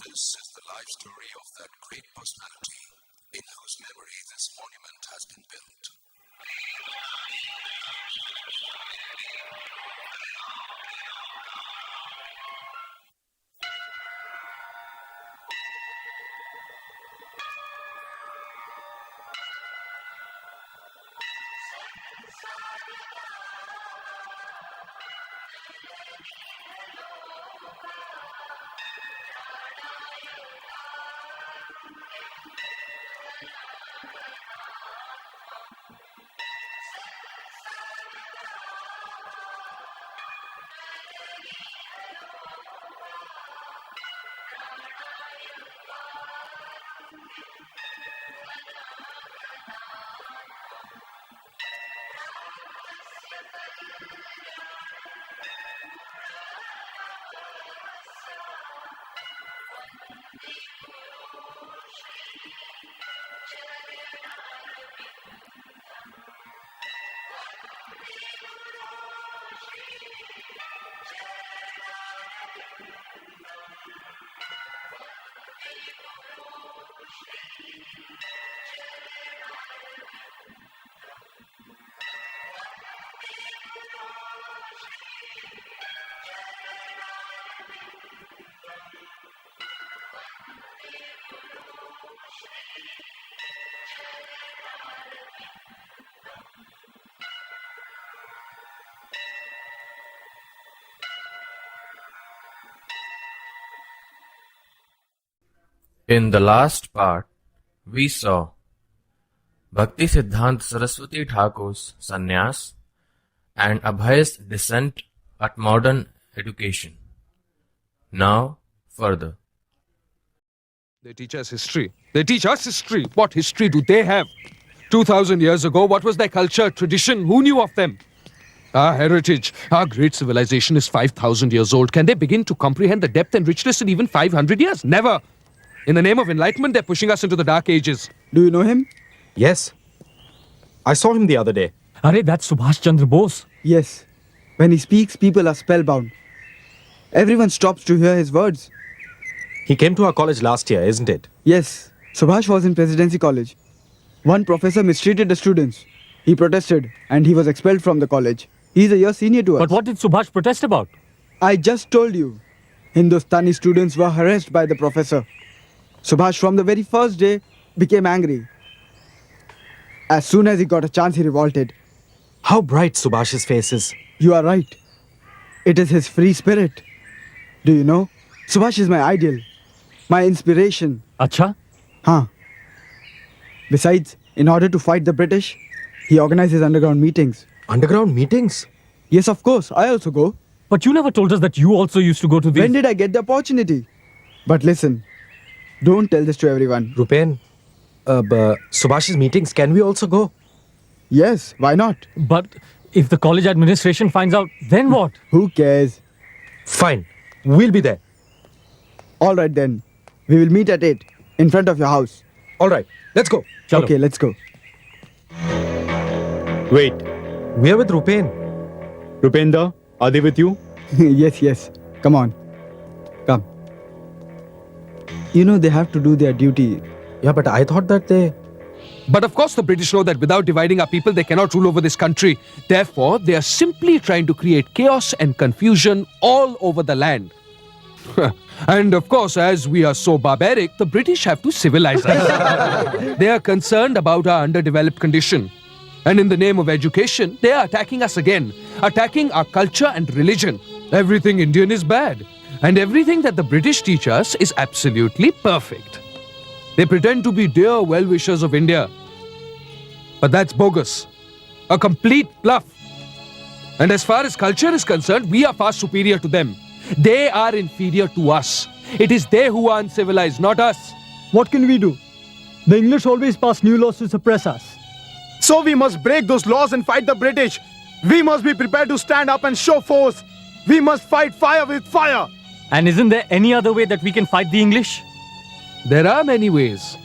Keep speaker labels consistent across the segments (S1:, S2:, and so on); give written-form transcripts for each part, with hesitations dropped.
S1: This is the life story of that great personality in whose memory this monument has been built.
S2: In the last part, we saw Bhakti Siddhant Saraswati Thakur's sannyas and Abhay's descent at modern education. Now, further.
S3: They teach us history. They teach us history. What history do they have? 2,000 years ago, what was their culture, tradition? Who knew of them? Our heritage, our great civilization is 5,000 years old. Can they begin to comprehend the depth and richness in even 500 years? Never. In the name of enlightenment, they're pushing us into the dark ages.
S4: Do you know him?
S5: Yes. I saw him the other day.
S6: Hare, that's Subash Chandra Bose.
S4: Yes. When he speaks, people are spellbound. Everyone stops to hear his words.
S5: He came to our college last year, isn't it?
S4: Yes. Subhash was in Presidency College. One professor mistreated the students. He protested and he was expelled from the college. He's a year senior to us.
S6: But what did Subash protest about?
S4: I just told you. Hindustani students were harassed by the professor. Subhash from the very first day became angry. As soon as he got a chance, he revolted.
S5: How bright Subhash's face is.
S4: You are right. It is his free spirit. Do you know? Subhash is my ideal. My inspiration.
S6: Acha?
S4: Huh. Besides, in order to fight the British, he organizes underground meetings.
S5: Underground meetings?
S4: Yes, of course. I also go.
S6: But you never told us that you also used to go to these...
S4: When did I get the opportunity? But listen, don't tell this to everyone.
S5: Rupen, Subhash's meetings, can we also go?
S4: Yes, why not?
S6: But if the college administration finds out, then what?
S4: Who cares?
S5: Fine, we'll be there.
S4: All right then. We will meet at 8 in front of your house.
S5: All right, let's go.
S6: Chalo.
S4: Okay, let's go.
S7: Wait,
S5: We are with Rupen.
S7: Rupender, are they with you?
S4: Yes. Come on. Come. You know they have to do their duty.
S5: Yeah, but I thought that they...
S3: But of course the British know that without dividing our people, they cannot rule over this country. Therefore, they are simply trying to create chaos and confusion all over the land. And of course, as we are so barbaric, the British have to civilize us. They are concerned about our underdeveloped condition. And in the name of education, they are attacking us again, attacking our culture and religion. Everything Indian is bad, and everything that the British teach us is absolutely perfect. They pretend to be dear well-wishers of India. But that's bogus. A complete bluff. And as far as culture is concerned, we are far superior to them. They are inferior to us. It is they who are uncivilized, not us.
S8: What can we do? The English always pass new laws to suppress us.
S7: So we must break those laws and fight the British. We must be prepared to stand up and show force. We must fight fire with fire.
S6: And isn't there any other way that we can fight the English?
S3: There are many ways.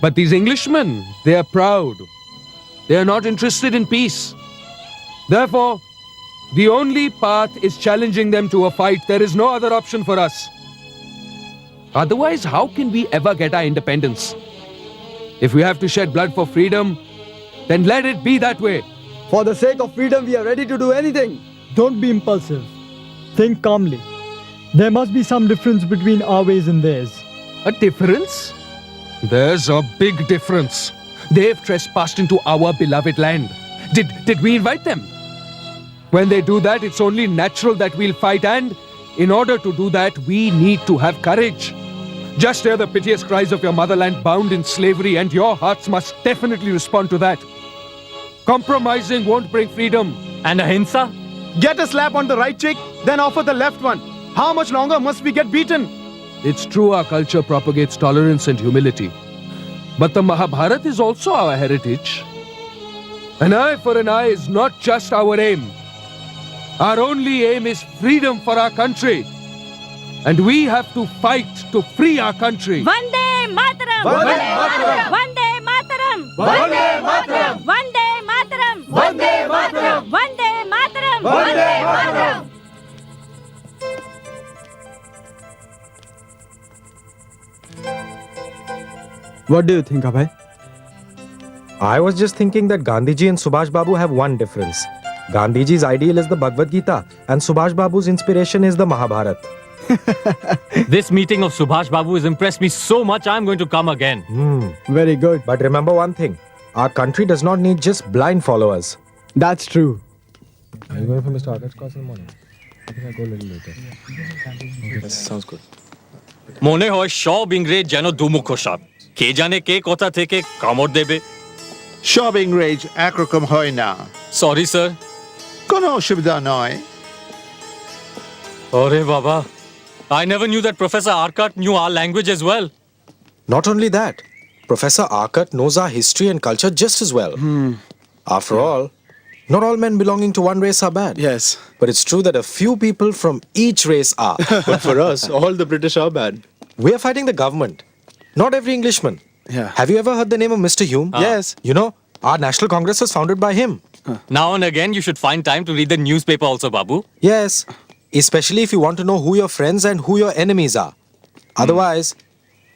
S3: But these Englishmen, they are proud. They are not interested in peace. Therefore, the only path is challenging them to a fight. There is no other option for us. Otherwise, how can we ever get our independence? If we have to shed blood for freedom, then let it be that way.
S4: For the sake of freedom, we are ready to do anything.
S8: Don't be impulsive. Think calmly. There must be some difference between our ways and theirs.
S3: A difference? There's a big difference. They've trespassed into our beloved land. Did we invite them? When they do that, it's only natural that we'll fight, and in order to do that, we need to have courage. Just hear the piteous cries of your motherland bound in slavery, and your hearts must definitely respond to that. Compromising won't bring freedom.
S6: And ahimsa?
S7: Get a slap on the right cheek, then offer the left one. How much longer must we get beaten?
S3: It's true our culture propagates tolerance and humility. But the Mahabharata is also our heritage. An eye for an eye is not just our aim. Our only aim is freedom for our country. And we have to fight to free our country.
S9: Vande Mataram!
S7: Vande Mataram!
S9: Vande Mataram!
S7: Vande Mataram!
S9: Vande Mataram!
S7: Vande Mataram!
S9: Vande Mataram!
S7: Vande Mataram!
S4: What do you think, Abhay?
S5: I was just thinking that Gandhiji and Subhash Babu have one difference. Gandhiji's ideal is the Bhagavad Gita, and Subhash Babu's inspiration is the Mahabharata.
S6: This meeting of Subhash Babu has impressed me so much, I'm going to come again.
S4: Very good.
S5: But remember one thing, our country does not need just blind followers.
S4: That's true.
S5: Are you going for Mr. Akar's class in the morning? I think I'll go a little later. Okay, that sounds good.
S6: মনে হয় সব ইংরেজ যেন দুমুখো সাপ কে জানে কে কথা থেকে কামড় দেবে
S10: সব ইংরেজ একরকম হয় না
S6: সরি স্যার
S10: কোনো অসুবিধা নয়
S6: ওরে বাবা I never knew that Professor Arcot knew our language as well.
S5: Not only that, Professor Arcot knows our history and culture just as well. After all, not all men belonging to one race are bad.
S7: Yes.
S5: But it's true that a few people from each race are.
S11: But for us, all the British are bad.
S5: We're fighting the government, not every Englishman.
S7: Yeah.
S5: Have you ever heard the name of Mr. Hume?
S7: Yes.
S5: You know, our National Congress was founded by him.
S6: Now and again you should find time to read the newspaper also, Babu.
S5: Yes, especially if you want to know who your friends and who your enemies are. Otherwise,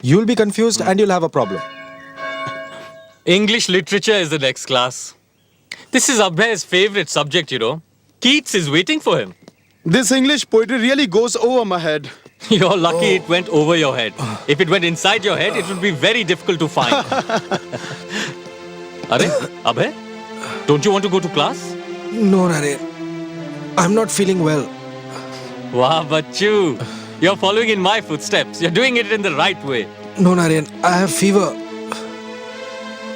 S5: you'll be confused and you'll have a problem.
S6: English literature is the next class. This is Abhay's favorite subject, you know. Keats is waiting for him.
S7: This English poetry really goes over my head.
S6: You're lucky it went over your head. If it went inside your head, it would be very difficult to find. Are, Abhay? Don't you want to go to class?
S5: No, Naren. I'm not feeling well.
S6: Wow, Bachu. You're following in my footsteps. You're doing it in the right way.
S5: No, Naren. I have fever.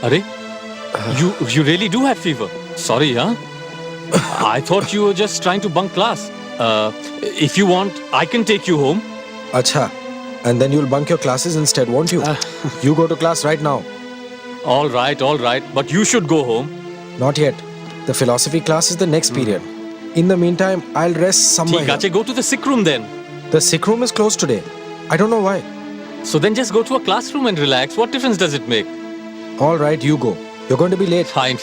S6: Are? You really do have fever. Sorry, huh? I thought you were just trying to bunk class. If you want, I can take you home.
S5: Acha. And then you'll bunk your classes instead, won't you? You go to class right now.
S6: All right. But you should go home.
S5: Not yet. The philosophy class is the next period. In the meantime, I'll rest somewhere.
S6: ठीक है, go to the sick room then.
S5: The sick room is closed today. I don't know why.
S6: So then just go to a classroom and relax. What difference does it make?
S5: All right, you go. You're going to be late.
S6: Fine.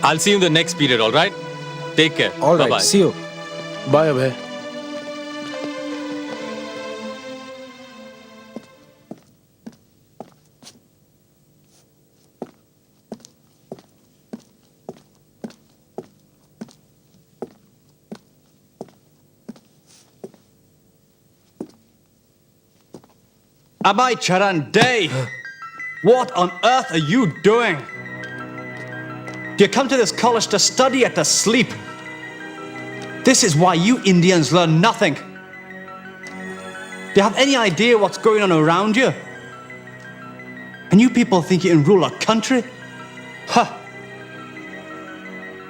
S6: I'll see you in the next period, all right? Take care.
S5: All right,
S6: Bye-bye.
S5: see you.
S7: Bye, Abhay.
S12: Abhay Charan Day! What on earth are you doing? Do you come to this college to study or to sleep? This is why you Indians learn nothing. Do you have any idea what's going on around you? And you people think you can rule a country? Huh.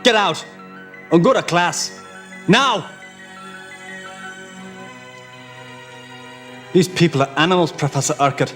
S12: Get out and go to class. Now! These people are animals, Professor Arcot.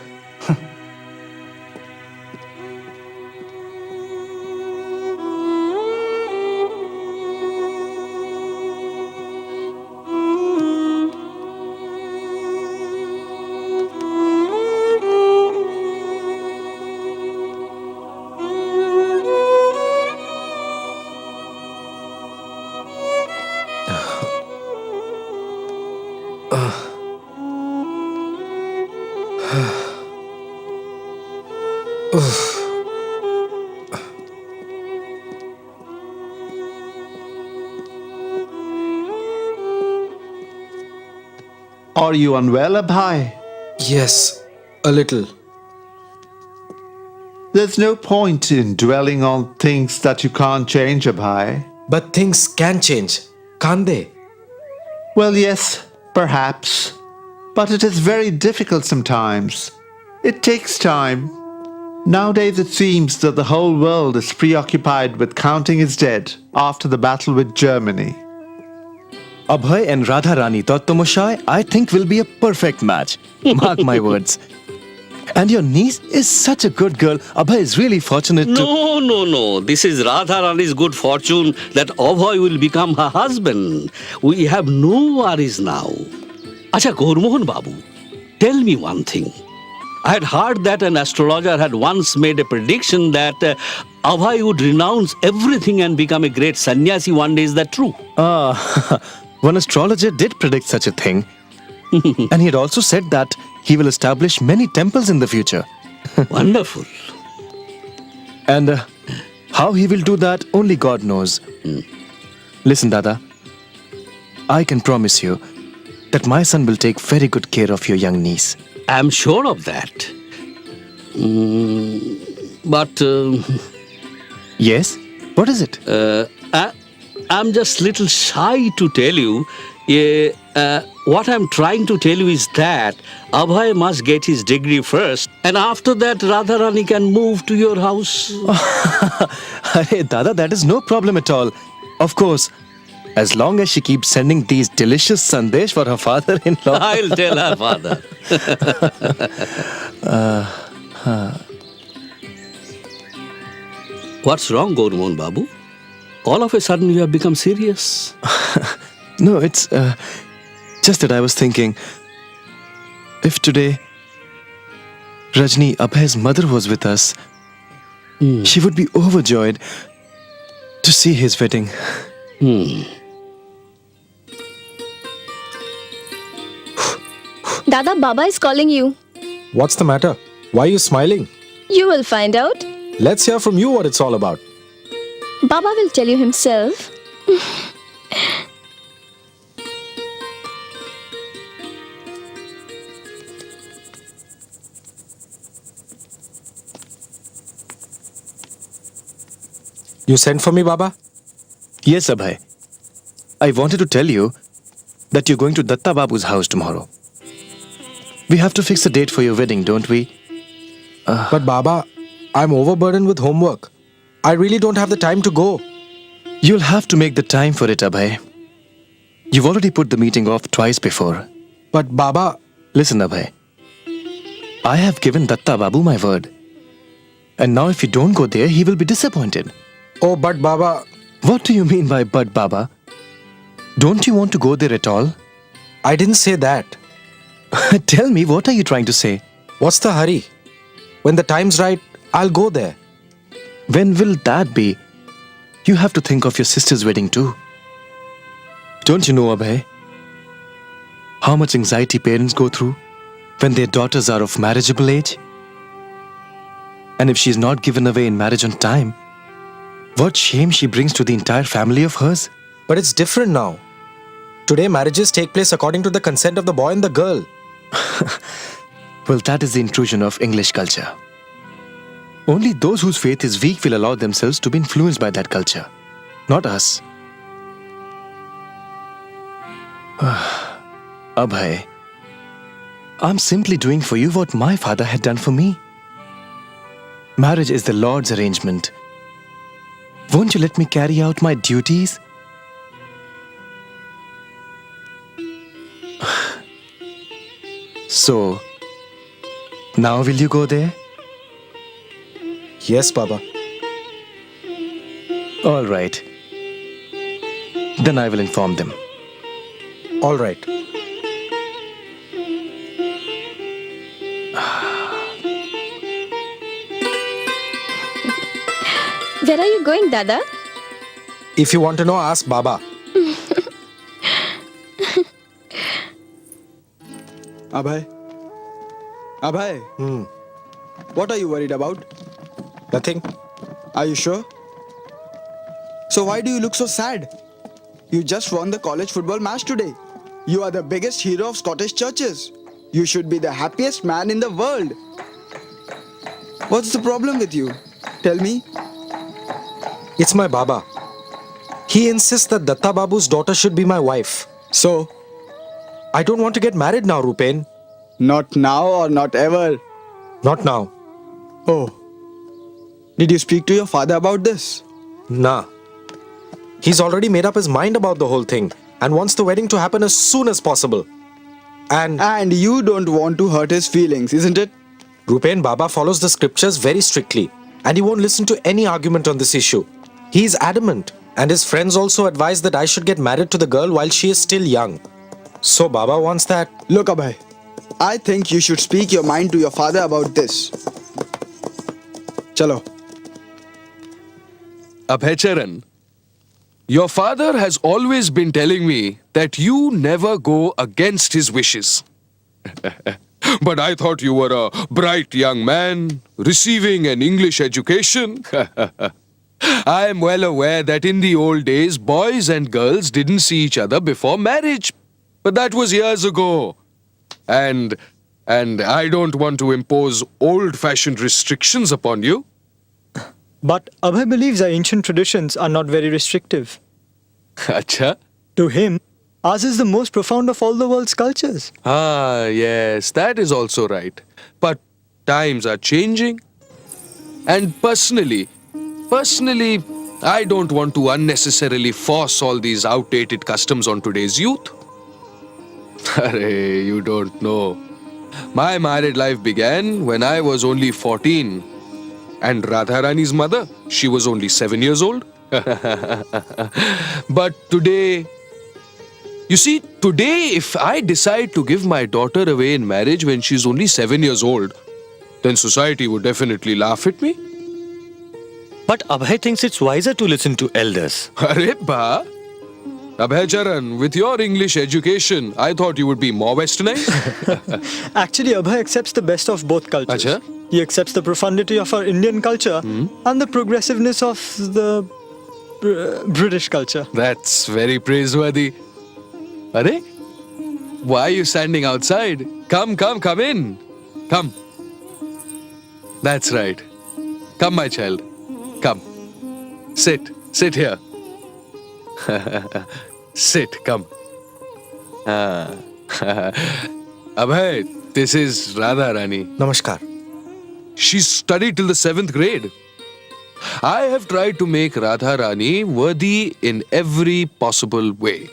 S10: Are you unwell, Abhay?
S11: Yes, a little.
S10: There's no point in dwelling on things that you can't change, Abhay.
S11: But things can change, can't they?
S10: Well, yes, perhaps. But it is very difficult sometimes. It takes time. Nowadays it seems that the whole world is preoccupied with counting his dead after the battle with Germany.
S13: Abhay and Radharani Tattamashai, I think, will be a perfect match. Mark my words. And your niece is such a good girl. Abhay is really fortunate to...
S14: No. This is Radharani's good fortune that Abhay will become her husband. We have no worries now. Acha, Gauramohan Babu, tell me one thing. I had heard that an astrologer had once made a prediction that Abhay would renounce everything and become a great sannyasi one day. Is that true?
S13: One astrologer did predict such a thing. And he had also said that he will establish many temples in the future.
S14: Wonderful.
S13: And how he will do that, only God knows. Listen, Dada, I can promise you that my son will take very good care of your young niece.
S14: I'm sure of that. But...
S13: Yes? What is it?
S14: I'm just little shy to tell you. What I'm trying to tell you is that Abhay must get his degree first, and after that Radharani can move to your house.
S13: Hey, Dada, that is no problem at all. Of course, as long as she keeps sending these delicious sandesh for her father-in-law.
S14: I'll tell her father. What's wrong, Gauramohan Babu? All of a sudden you have become serious.
S13: No, it's just that I was thinking, if today Rajni, Abhay's mother, was with us, she would be overjoyed to see his wedding.
S15: Dada, Baba is calling you.
S5: What's the matter? Why are you smiling?
S15: You will find out.
S5: Let's hear from you what it's all about.
S15: Baba will tell you himself.
S5: You sent for me, Baba?
S13: Yes, Abhay. I wanted to tell you that you're going to Datta Babu's house tomorrow. We have to fix a date for your wedding, don't we?
S5: But Baba, I'm overburdened with homework. I really don't have the time to go.
S13: You'll have to make the time for it, Abhay. You've already put the meeting off twice before.
S5: But Baba...
S13: Listen, Abhay. I have given Datta Babu my word. And now if you don't go there, he will be disappointed.
S5: Oh, but Baba...
S13: What do you mean by but, Baba? Don't you want to go there at all?
S5: I didn't say that.
S13: Tell me, what are you trying to say?
S5: What's the hurry? When the time's right, I'll go there.
S13: When will that be? You have to think of your sister's wedding too. Don't you know, Abhay, how much anxiety parents go through when their daughters are of marriageable age? And if she's not given away in marriage on time, what shame she brings to the entire family of hers.
S5: But it's different now. Today, marriages take place according to the consent of the boy and the girl.
S13: Well, that is the intrusion of English culture. Only those whose faith is weak will allow themselves to be influenced by that culture. Not us. Abhay, I'm simply doing for you what my father had done for me. Marriage is the Lord's arrangement. Won't you let me carry out my duties? So, now will you go there?
S5: Yes, Baba.
S13: All right. Then I will inform them.
S5: All right.
S15: Where are you going, Dada?
S5: If you want to know, ask Baba.
S4: Abhay? Abhay? What are you worried about?
S5: Nothing.
S4: Are you sure? So why do you look so sad? You just won the college football match today. You are the biggest hero of Scottish churches. You should be the happiest man in the world. What's the problem with you? Tell me.
S5: It's my Baba. He insists that Datta Babu's daughter should be my wife.
S4: So?
S5: I don't want to get married now, Rupen.
S4: Not now or not ever?
S5: Not now.
S4: Oh. Did you speak to your father about this?
S5: Nah. He's already made up his mind about the whole thing and wants the wedding to happen as soon as possible.
S4: And you don't want to hurt his feelings, isn't it?
S5: Rupen, Baba follows the scriptures very strictly and he won't listen to any argument on this issue. He is adamant, and his friends also advise that I should get married to the girl while she is still young. So Baba wants that.
S4: Look, Abhay, I think you should speak your mind to your father about this. Chalo.
S3: Abhay Charan, your father has always been telling me that you never go against his wishes. But I thought you were a bright young man, receiving an English education. I am well aware that in the old days, boys and girls didn't see each other before marriage. But that was years ago. And I don't want to impose old-fashioned restrictions upon you.
S8: But Abhay believes our ancient traditions are not very restrictive.
S3: Acha?
S8: To him, ours is the most profound of all the world's cultures.
S3: Ah, yes, that is also right. But times are changing. And personally, I don't want to unnecessarily force all these outdated customs on today's youth. Hare, you don't know. My married life began when I was only 14. And Radharani's mother, she was only 7 years old. But today, you see, today if I decide to give my daughter away in marriage when she's only 7 years old, then society would definitely laugh at me.
S16: But Abhay thinks it's wiser to listen to elders.
S3: Arey ba! Abhay Charan, with your English education, I thought you would be more westernized.
S8: Actually, Abhay accepts the best of both cultures.
S3: Acha?
S8: He accepts the profundity of our Indian culture and the progressiveness of the British culture.
S3: That's very praiseworthy. Arey? Why are you standing outside? Come in. Come. That's right. Come, my child. Come. Sit here. Sit, come. Abhay, this is Radharani.
S5: Namaskar.
S3: She's studied till the 7th grade. I have tried to make Radharani worthy in every possible way.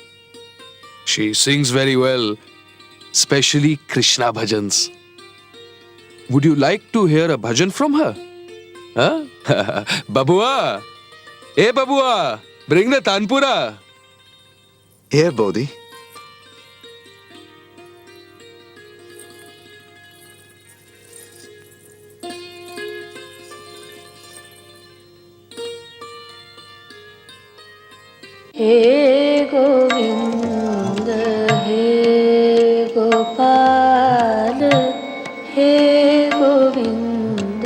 S3: She sings very well, especially Krishna bhajans. Would you like to hear a bhajan from her? Huh? Babua! Hey Babua! Bring the Tanpura!
S13: Here, Bodhi.
S17: हे गोविंद हे गोपाल हे गोविंद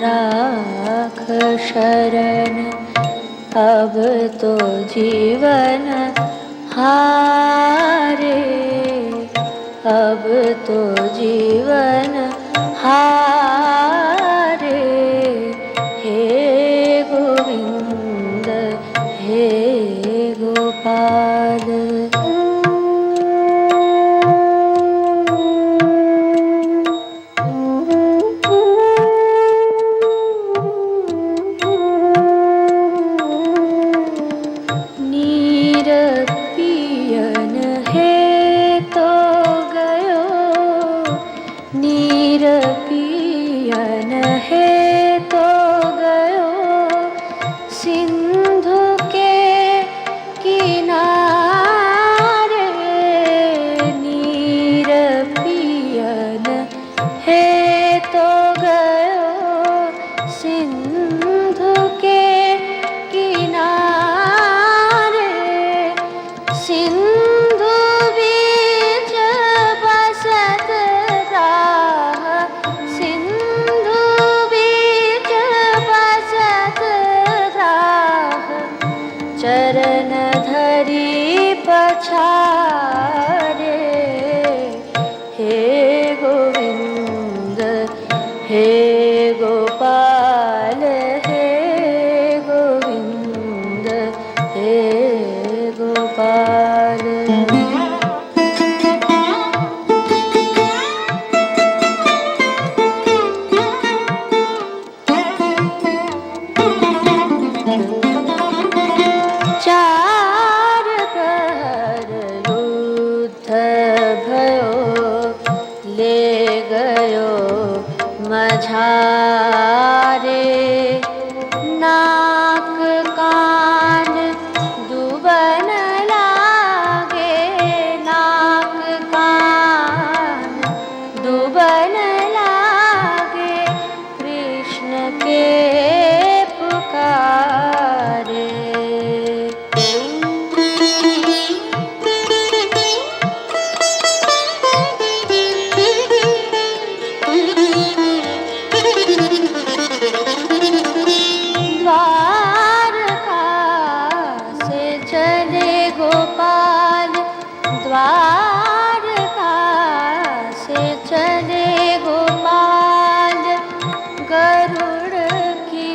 S17: राख शरण अब तो जीवन हारे अब तो जीवन हारे हे गोविंद हे गोपाल नीर पियन है तो गयो नीर पियन है तो गयो सिंधु के किनारे नीर पियन है तो गयो सिंधु के किनारे सिंधु बीच बसत राह सिंधु बीच बसत राह चरण धरी पछारे चले गोपाल द्वारका से चले गोपाल गरुड़ की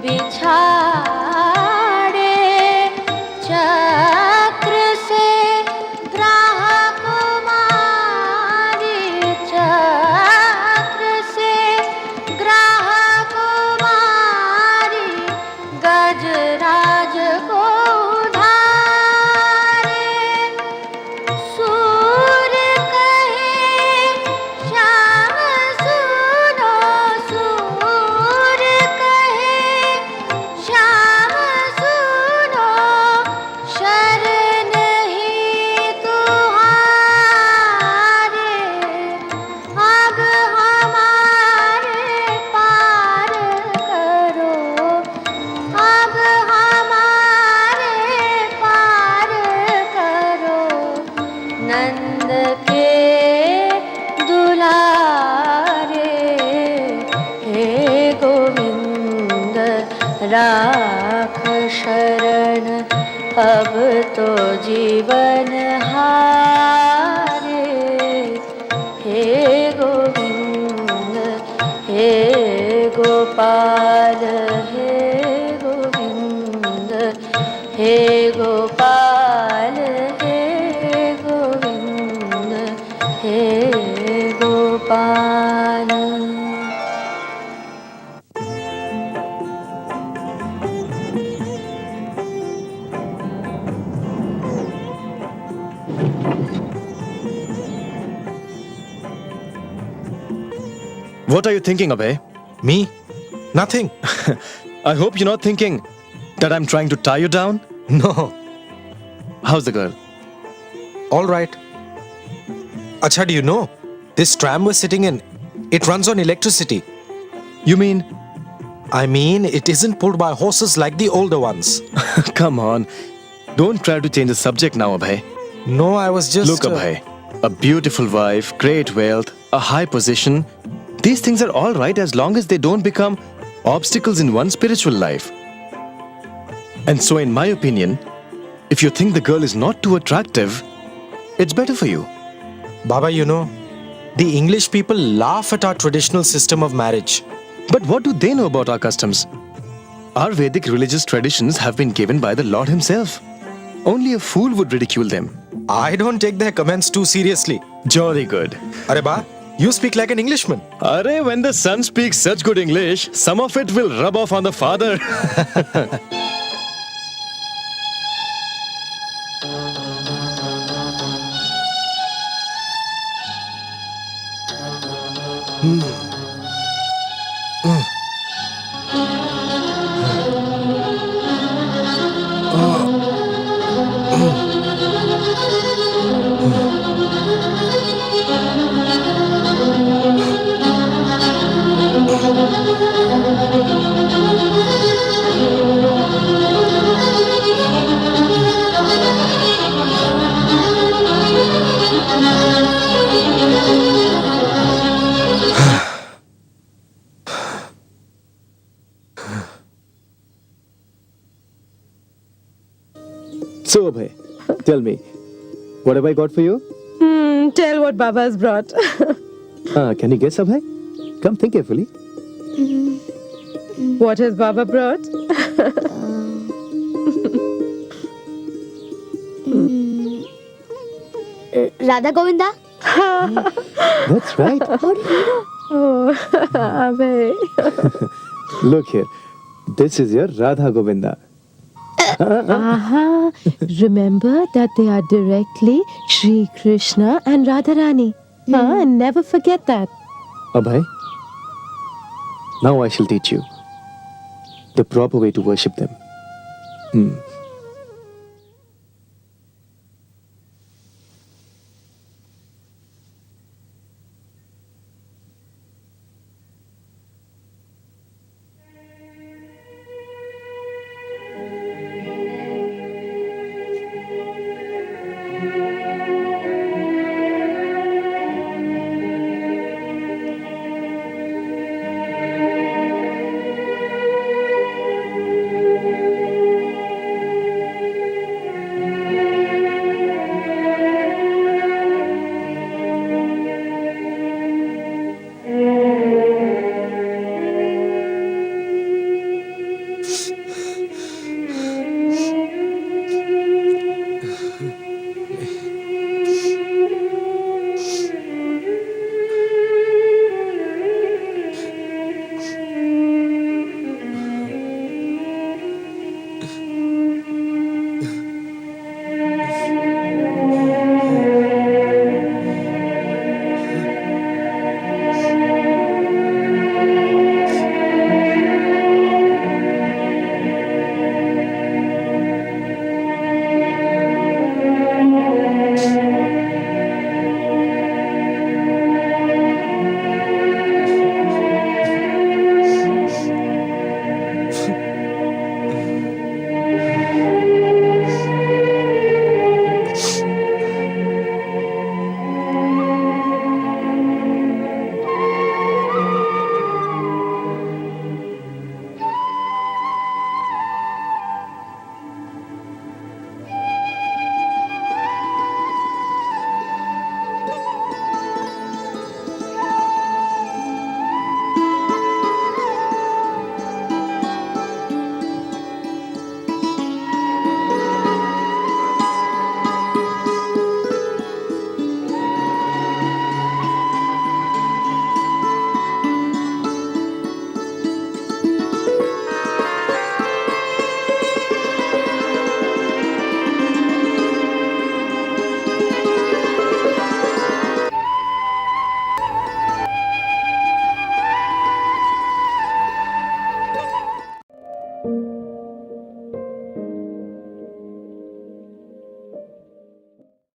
S17: बिछाड़े चक्र से ग्राह कुमारी चक्र से ग्राह कुमारी गजराज को उधारे सूर्य कहे श्याम सुनो सूर्य कहे श्याम सुनो शरण ही तुम्हारे अब हमारे पार करो अब हमारे पार करो नंद के दुलारे हे गोविंद राख शरण अब तो जीवन हारे हे गोविंद हे गोपाल हे गोविंद हे गोपाल हे गोविंद हे Gopal
S13: What are you thinking, Abhay?
S5: Me? Nothing.
S13: I hope you're not thinking that I'm trying to tie you down.
S5: No.
S13: How's the girl?
S5: All right. Acha, do you know? This tram we're sitting in, it runs on electricity.
S13: You mean?
S5: I mean, it isn't pulled by horses like the older ones.
S13: Come on. Don't try to change the subject now, Abhay.
S5: No, I was just...
S13: Look, Abhay. A beautiful wife, great wealth, a high position. These things are all right as long as they don't become obstacles in one's spiritual life. And so, in my opinion, if you think the girl is not too attractive, it's better for you.
S5: Baba, you know, the English people laugh at our traditional system of marriage.
S13: But what do they know about our customs? Our Vedic religious traditions have been given by the Lord Himself. Only a fool would ridicule them.
S5: I don't take their comments too seriously.
S13: Jolly good.
S5: Are ba, you speak like an Englishman.
S13: Are, when the son speaks such good English, some of it will rub off on the father.
S18: So, Abhay, tell me, what have I got for you?
S19: Tell what Baba has brought.
S18: Can you guess, Abhay? Come, think carefully.
S19: What has Baba brought?
S17: Radha Govinda?
S18: That's right.
S17: How do you know?
S19: Oh, Abhay.
S18: Look here. This is your Radha Govinda.
S19: Remember that they are directly Shri Krishna and Radharani. And never forget that.
S18: Abhay, now I shall teach you the proper way to worship them.